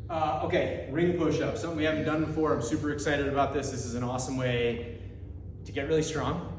Okay, ring push-ups, something we haven't done before. I'm super excited about this. This is an awesome way to get really strong,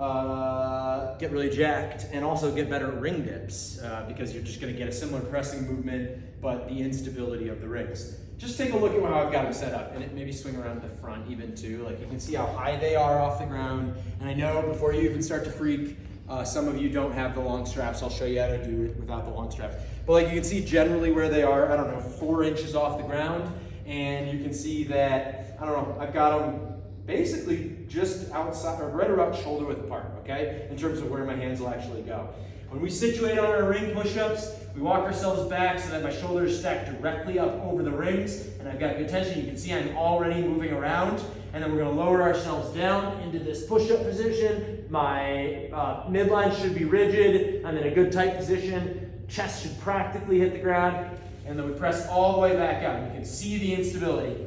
get really jacked, and also get better ring dips because you're just gonna get a similar pressing movement, but the instability of the rings. Just take a look at how I've got them set up, and it maybe swing around to the front even too. Like you can see how high they are off the ground. And I know before you even start to freak, some of you don't have the long straps. I'll show you how to do it without the long straps. But like you can see generally where they are, I don't know, 4 inches off the ground. And you can see that, I don't know, I've got them basically just outside, or right about shoulder width apart, okay? In terms of where my hands will actually go. When we situate on our ring push-ups, we walk ourselves back so that my shoulders stack directly up over the rings, and I've got good tension. You can see I'm already moving around, and then we're gonna lower ourselves down into this push-up position. My midline should be rigid. I'm in a good tight position. Chest should practically hit the ground, and then we press all the way back out. You can see the instability.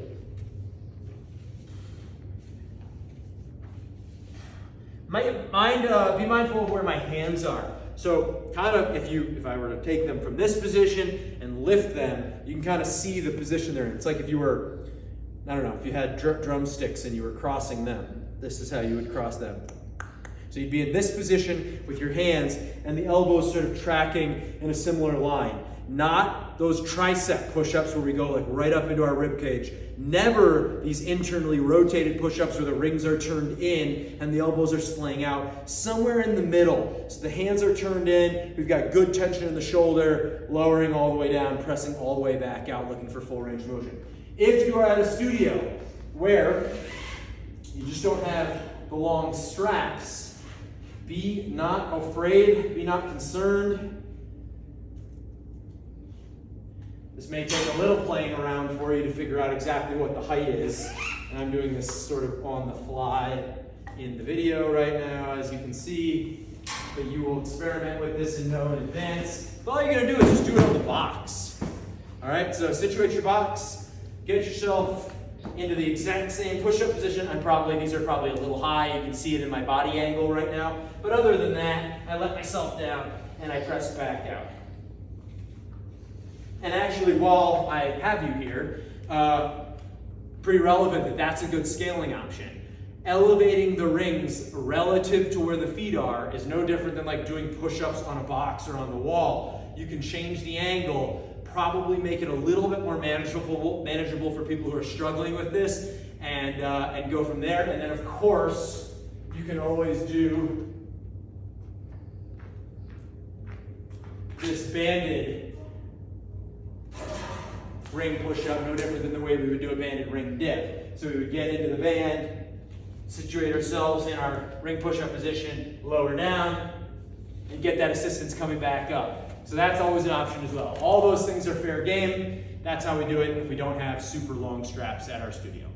Be mindful of where my hands are. So kind of if I were to take them from this position and lift them, you can kind of see the position they're in. It's like if you were, I don't know, if you had drumsticks and you were crossing them, this is how you would cross them. So you'd be in this position with your hands and the elbows sort of tracking in a similar line. Not those tricep push-ups where we go like right up into our rib cage. Never these internally rotated push-ups where the rings are turned in and the elbows are splaying out. Somewhere in the middle. So the hands are turned in, we've got good tension in the shoulder, lowering all the way down, pressing all the way back out, looking for full range of motion. If you are at a studio where you just don't have the long straps, be not afraid, be not concerned. This may take a little playing around for you to figure out exactly what the height is. And I'm doing this sort of on the fly in the video right now, as you can see. But you will experiment with this and know in advance. But all you're gonna do is just do it on the box. All right, so situate your box, get yourself into the exact same push-up position. These are probably a little high. You can see it in my body angle right now. But other than that, I let myself down and I press back out. And actually, while I have you here, pretty relevant that that's a good scaling option. Elevating the rings relative to where the feet are is no different than like doing push-ups on a box or on the wall. You can change the angle, probably make it a little bit more manageable for people who are struggling with this, and go from there. And then of course, you can always do this banded ring push-up, no different than the way we would do a banded ring dip. So we would get into the band, situate ourselves in our ring push-up position, lower down, and get that assistance coming back up. So that's always an option as well. All those things are fair game. That's how we do it if we don't have super long straps at our studio.